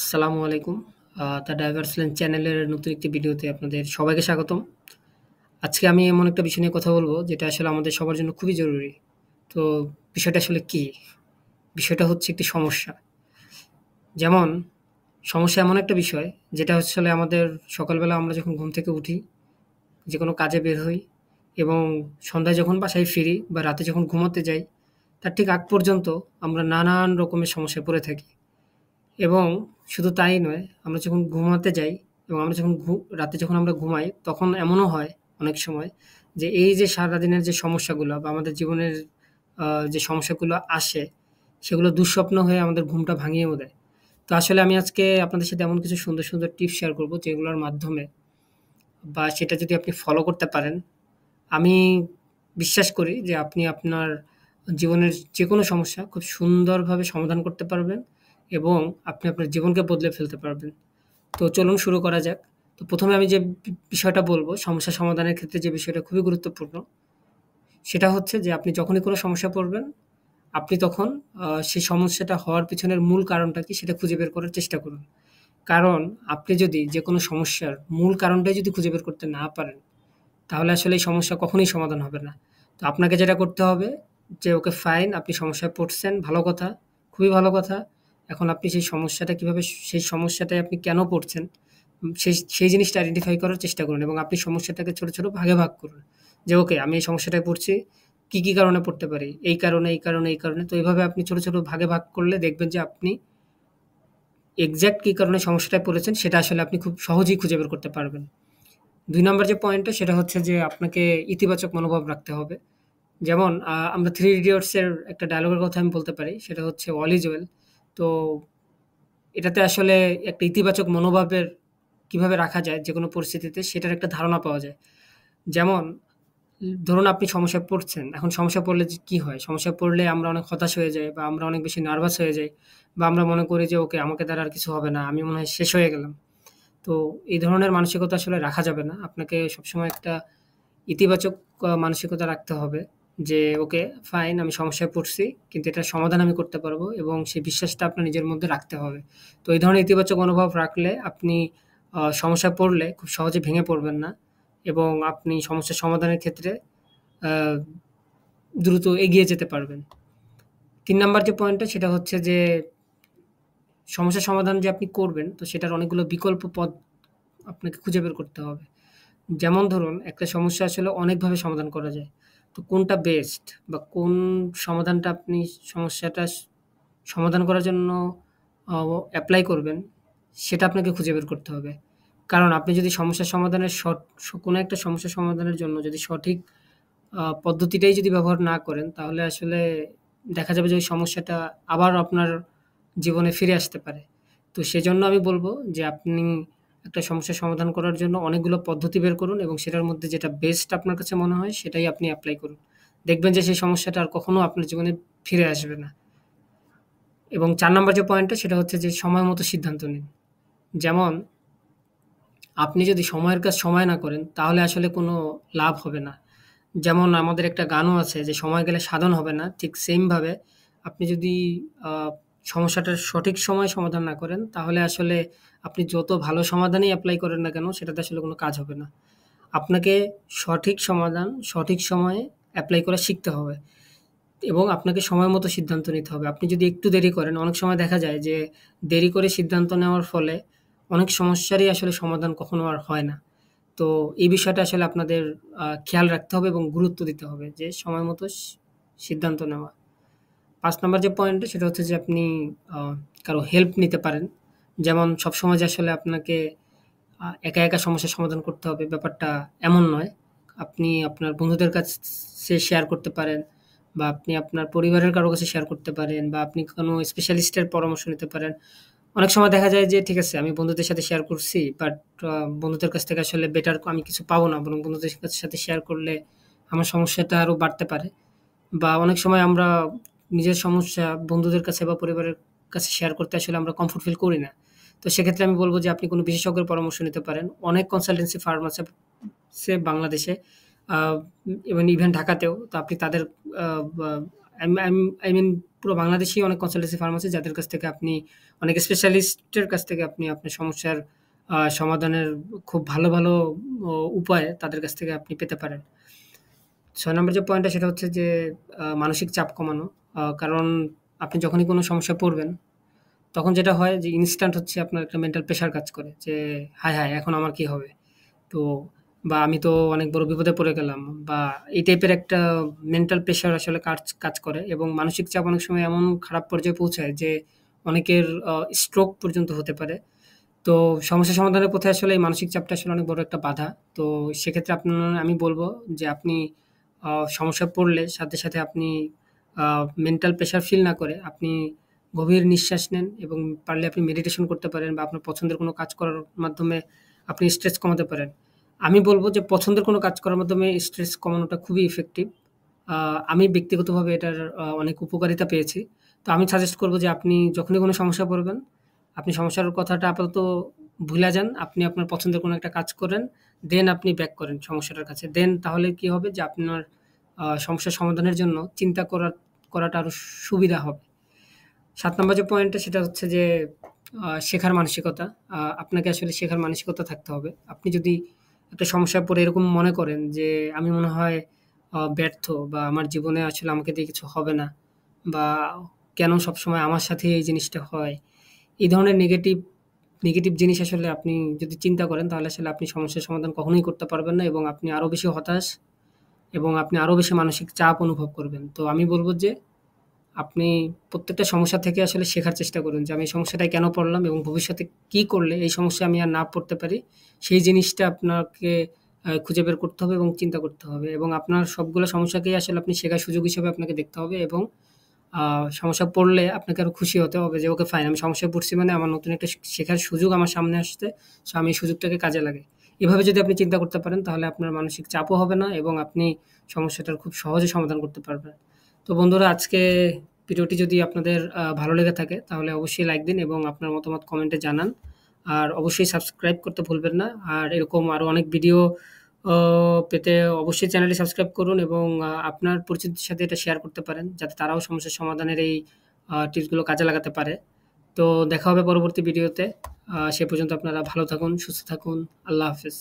আসসালামু আলাইকুম। The diverse lane চ্যানেলের নতুন একটি ভিডিওতে আপনাদের সবাইকে স্বাগতম। আজকে আমি এমন একটা বিষয় নিয়ে কথা বলব, যেটা আসলে আমাদের সবার জন্য খুবই জরুরি। তো বিষয়টা আসলে কি? বিষয়টা হচ্ছে একটি সমস্যা। যেমন সমস্যা এমন একটা বিষয়, যেটা আসলে আমাদের সকালবেলা আমরা যখন ঘুম থেকে উঠি, যেকোনো কাজে বের হই এবং সন্ধ্যায় যখন বাসায় ফিরি বা রাতে যখন ঘুমাতে যাই, তার ঠিক আগ পর্যন্ত আমরা নানান রকমের সমস্যায় পড়ে থাকি। এবং শুধু তাই নয়, আমরা যখন ঘুমাতে যাই এবং আমরা যখন রাতে যখন আমরা ঘুমাই, তখন এমনও হয় অনেক সময় যে এই যে সারাদিনের যে সমস্যাগুলো বা আমাদের জীবনের যে সমস্যাগুলো আসে, সেগুলো দুঃস্বপ্ন হয়ে আমাদের ঘুমটা ভাঙিয়েও দেয়। তো আসলে আমি আজকে আপনাদের সাথে এমন কিছু সুন্দর, সুন্দর টিপস শেয়ার করব, যেগুলোর মাধ্যমে বা সেটা যদি আপনি ফলো করতে পারেন, আমি বিশ্বাস করি যে আপনি আপনার জীবনের যেকোনো সমস্যা খুব সুন্দরভাবে সমাধান করতে পারবেন এবং আপনি আপনার জীবনকে বদলে ফেলতে পারবেন। তো চলুন শুরু করা যাক। তো ১ম এ আমি যে বিষয়টা বলব, সমস্যা সমাধানের ক্ষেত্রে যে বিষয়টা খুবই গুরুত্বপূর্ণ, সেটা হচ্ছে যে আপনি যখনই কোনো সমস্যায় পড়বেন, আপনি তখন সেই সমস্যাটা হওয়ার পেছনের মূল কারণটা কি সেটা খুঁজে বের করার চেষ্টা করুন। কারণ আপনি যদি যেকোনো সমস্যার মূল কারণটাই যদি খুঁজে বের করতে না পারেন, তাহলে আসলে এই সমস্যা কখনোই সমাধান হবে না। তো আপনাকে যেটা করতে হবে যে ওকে ফাইন, আপনি সমস্যায় পড়ছেন, ভালো কথা, খুবই ভালো কথা। এখন আপনি সেই সমস্যাটা কিভাবে সেই সমস্যাটায় আপনি কেন পড়ছেন, সেই জিনিসটা আইডেন্টিফাই করার চেষ্টা করুন এবং আপনি সমস্যাটাকে ছোট, ছোট ভাগে ভাগ করুন। যে ওকে, আমি এই সমস্যাটায় পড়ছি। কি কারণে পড়তে পারি? এই কারণে, এই কারণে, এই কারণে। তো এভাবে আপনি ছোট, ছোট ভাগে ভাগ করলে দেখবেন যে আপনি এক্সাক্ট কি কারণে সমস্যাটায় পড়েছেন সেটা আসলে আপনি খুব সহজেই খুঁজে বের করতে পারবেন। ২ নাম্বার যে পয়েন্টটা সেটা হচ্ছে যে আপনাকে ইতিবাচক মনোভাব রাখতে হবে। যেমন আমরা 'থ্রি ইডিয়টস' এর একটা ডায়ালগের কথা আমি বলতে পারি। সেটা হচ্ছে 'অল ইজ ওয়েল'। তো এটাতে আসলে একটা ইতিবাচক মনোভাবের কিভাবে রাখা যায় যেকোনো পরিস্থিতিতে, সেটার একটা ধারণা পাওয়া যায়। যেমন ধরুন আপনি সমস্যায় পড়ছেন। এখন সমস্যায় পড়লে যে কি হয়? সমস্যায় পড়লে আমরা অনেক হতাশ হয়ে যাই বা আমরা অনেক বেশি নার্ভাস হয়ে যাই বা আমরা মনে করি যে ওকে, আমাকে দ্বারা আর কিছু হবে না। আমি মনে হয় শেষ হয়ে গেলাম। তো এই ধরনের মানসিকতা আসলে রাখা যাবে না। আপনাকে সবসময় একটা ইতিবাচক মানসিকতা রাখতে হবে যে, ওকে ফাইন, আমি সমস্যায় পড়ছি। কিন্তু এটার সমাধান আমি করতে পারবো এবং সেই বিশ্বাসটা আপনার নিজের মধ্যে রাখতে হবে। তো এই ধরনের ইতিবাচক মনোভাব রাখলে আপনি সমস্যায় পড়লে খুব সহজে ভেঙে পড়বেন না এবং আপনি সমস্যার সমাধানের ক্ষেত্রে আ দ্রুত এগিয়ে যেতে পারবেন। ৩ নাম্বার যে পয়েন্টটা সেটা হচ্ছে যে, সমস্যার সমাধান যে আপনি করবেন, তো সেটার অনেকগুলো বিকল্প পথ আপনাকে খুঁজে বের করতে হবে। যেমন ধরুন, একটা সমস্যা আসলে অনেকভাবে সমাধান করা যায়। তো কোনটা বেস্ট বা কোন সমাধানটা আপনি সমস্যাটা সমাধান করার জন্য আ এপ্লাই করবেন, সেটা আপনাকে খুঁজে বের করতে হবে। কারণ আপনি যদি সমস্যার সমাধানের কোনো একটা সমস্যা সমাধানের জন্য যদি সঠিক পদ্ধতিটাই যদি ব্যবহার না করেন, তাহলে আসলে দেখা যাবে যে ওই সমস্যাটা আবার আপনার জীবনে ফিরে আসতে পারে। তো সেজন্য আমি বলব যে আপনি একটা সমস্যার সমাধান করার জন্য অনেকগুলো পদ্ধতি বের করুন এবং সেটার মধ্যে যেটা বেস্ট আপনার কাছে মনে হয় সেটাই আপনি এপ্লাই করুন। দেখবেন যে সেই সমস্যাটা আর কখনো আপনার জীবনে ফিরে আসবে না। এবং ৪ নাম্বার যে পয়েন্টটা সেটা হচ্ছে যে সময় মতো সিদ্ধান্ত নিন। যেমন আপনি যদি সময়ের কাজ সময়ে না করেন, তাহলে আসলে কোনো লাভ হবে না। যেমন আমাদের একটা গানও আছে যে, "সময় গেলে সাধন হবে না।" ঠিক সেইম ভাবে আপনি যদি আ সমস্যাটার সঠিক সময়ে সমাধান না করেন, তাহলে আসলে আপনি যত ভালো সমাধানই এপ্লাই করেন না কেন, সেটাতে আসলে কোনো কাজ হবে না। আপনাকে সঠিক সমাধান সঠিক সময়ে এপ্লাই করা শিখতে হবে এবং আপনাকে সময় মতো সিদ্ধান্ত নিতে হবে। আপনি যদি একটু দেরি করেন, অনেক সময় দেখা যায় যে দেরি করে সিদ্ধান্ত নেওয়ার ফলে অনেক সমস্যারই আসলে সমাধান কখনো আর হয় না। তো এই বিষয়টা আসলে আপনাদের খেয়াল রাখতে হবে এবং গুরুত্ব দিতে হবে যে সময় মতো সিদ্ধান্ত নেওয়া। ৫ নাম্বার যে পয়েন্টটা সেটা হচ্ছে যে আপনি আ কারো হেল্প নিতে পারেন। যেমন সবসময় যে আসলে আপনাকে একা সমস্যার সমাধান করতে হবে, ব্যাপারটা এমন নয়। আপনি আপনার বন্ধুদের কাছে শেয়ার করতে পারেন বা আপনি আপনার পরিবারের কারো কাছে শেয়ার করতে পারেন বা আপনি কোনো স্পেশালিস্টের পরামর্শ নিতে পারেন। অনেক সময় দেখা যায় যে ঠিক আছে, আমি বন্ধুদের সাথে শেয়ার করছি, বাট বন্ধুদের কাছ থেকে আসলে বেটার আমি কিছু পাবো না। বরং বন্ধুদের সাথে শেয়ার করলে আমার সমস্যাটা আরো বাড়তে পারে। বা অনেক সময় আমরা নিজের সমস্যা বন্ধুদের কাছে বা পরিবারের কাছে শেয়ার করতে আসলে আমরা কমফোর্ট ফিল করি না। তো সেক্ষেত্রে আমি বলব যে আপনি কোনো বিশেষজ্ঞের পরামর্শ নিতে পারেন। অনেক কনসালটেন্সি ফার্ম আছে বাংলাদেশে, আ এবং ইভেন ঢাকাতেও। তো আপনি তাদের আ বা আই আই আই মিন পুরো বাংলাদেশেই অনেক কনসালটেন্সি ফার্ম আছে যাদের কাছ থেকে আপনি অনেক স্পেশালিস্টের কাছ থেকে আপনি আপনার সমস্যার সমাধানের খুব ভালো, ভালো উপায় তাদের কাছ থেকে আপনি পেতে পারেন। ৬ নম্বর যে পয়েন্টটা সেটা হচ্ছে যে মানসিক চাপ কমানো। কারণ আপনি যখনই কোনো সমস্যায় পড়বেন, তখন যেটা হয় যে ইনস্ট্যান্ট হচ্ছে আপনার একটা মেন্টাল প্রেশার কাজ করে যে, "হায়, হায়! এখন আমার কি হবে?" তো বা আমি তো অনেক বড় বিপদে পড়ে গেলাম বা এই টাইপের একটা মেন্টাল প্রেশার আসলে কাজ কাজ করে এবং মানসিক চাপ অনেক সময় এমন খারাপ পর্যায়ে পৌঁছায় যে অনেকের স্ট্রোক পর্যন্ত হতে পারে। তো সমস্যা সমাধানের পথে আসলে এই মানসিক চাপটা আসলে অনেক বড় একটা বাধা। তো সেক্ষেত্রে আমি বলব যে আপনি সমস্যায় পড়লে সাথে, সাথে আপনি আ মেন্টাল প্রেশার ফিল না করে আপনি গভীর নিঃশ্বাস নেন এবং পারলে আপনি মেডিটেশন করতে পারেন বা আপনার পছন্দের কোনো কাজ করার মাধ্যমে আপনি স্ট্রেস কমাতে পারেন। আমি বলব যে পছন্দের কোনো কাজ করার মাধ্যমে স্ট্রেস কমানোটা খুবই ইফেক্টিভ। আ আমি ব্যক্তিগতভাবে এটার অনেক উপকারিতা পেয়েছি। তো আমি সাজেস্ট করব যে আপনি যখনই কোনো সমস্যায় পড়বেন, আপনি সমস্যার কথাটা আপাতত ভুইলা যান। আপনি আপনার পছন্দের কোনো একটা কাজ করেন। দেন আপনি ব্যাক করেন সমস্যাটার কাছে। দেন তাহলে কি হবে যে আপনার সমস্যার সমাধানের জন্য চিন্তা করাটা আরো সুবিধা হবে। ৭ নাম্বার যে পয়েন্টটা সেটা হচ্ছে যে শেখার মানসিকতা। আপনাকে আসলে শেখার মানসিকতা থাকতে হবে। আপনি যদি একটা সমস্যায় পড়ে এরকম মনে করেন যে আমি মনে হয় ব্যর্থ বা আমার জীবনে আসলে আমাকে দিয়ে কিছু হবে না বা কেন সবসময় আমার সাথেই এই জিনিসটা হয়। এই ধরনের নেগেটিভ জিনিস আসলে আপনি যদি চিন্তা করেন তাহলে আসলে আপনি সমস্যার সমাধান কখনোই করতে পারবেন না এবং আপনি আরো বেশি হতাশ এবং আপনি আরো বেশি মানসিক চাপ অনুভব করবেন। তো আমি বলব যে আপনি প্রত্যেকটা সমস্যা থেকে আসলে শেখার চেষ্টা করুন যে আমি এই সমস্যাটায় কেন পড়লাম এবং ভবিষ্যতে কি করলে এই সমস্যায় আমি আর না পড়তে পারি, সেই জিনিসটা আপনাকে খুঁজে বের করতে হবে এবং চিন্তা করতে হবে এবং আপনার সবগুলো সমস্যাকেই আসলে আপনি শেখার সুযোগ হিসেবে আপনাকে দেখতে হবে এবং আ সমস্যায় পড়লে আপনাকে আরো খুশি হতে হবে যে ওকে ফাইন আমি সমস্যায় পড়ছি মানে আমার নতুন একটা শেখার সুযোগ আমার সামনে আসছে। সো আমি এই সুযোগটাকে কাজে লাগাই। এভাবে যদি আপনি চিন্তা করতে পারেন তাহলে আপনার মানসিক চাপও হবে না এবং আপনি সমস্যাটার খুব সহজে সমাধান করতে পারবেন। তো বন্ধুরা আজকে ভিডিওটি যদি আপনাদের ভালো লেগে থাকে তাহলে অবশ্যই লাইক দিন এবং আপনার মতামত কমেন্টে জানান। আর অবশ্যই সাবস্ক্রাইব করতে ভুলবেন না। আর এরকম আরো অনেক ভিডিও অ পেতে অবশ্যই চ্যানেলটি সাবস্ক্রাইব করুন এবং আপনার পরিচিতদের সাথে এটা শেয়ার করতে পারেন যাতে তারাও সমস্যার সমাধানের এই টিপসগুলো কাজে লাগাতে পারে। তো দেখা হবে পরবর্তী ভিডিওতে। সে পর্যন্ত আপনারা ভালো থাকুন, সুস্থ থাকুন। আল্লাহ হাফেজ।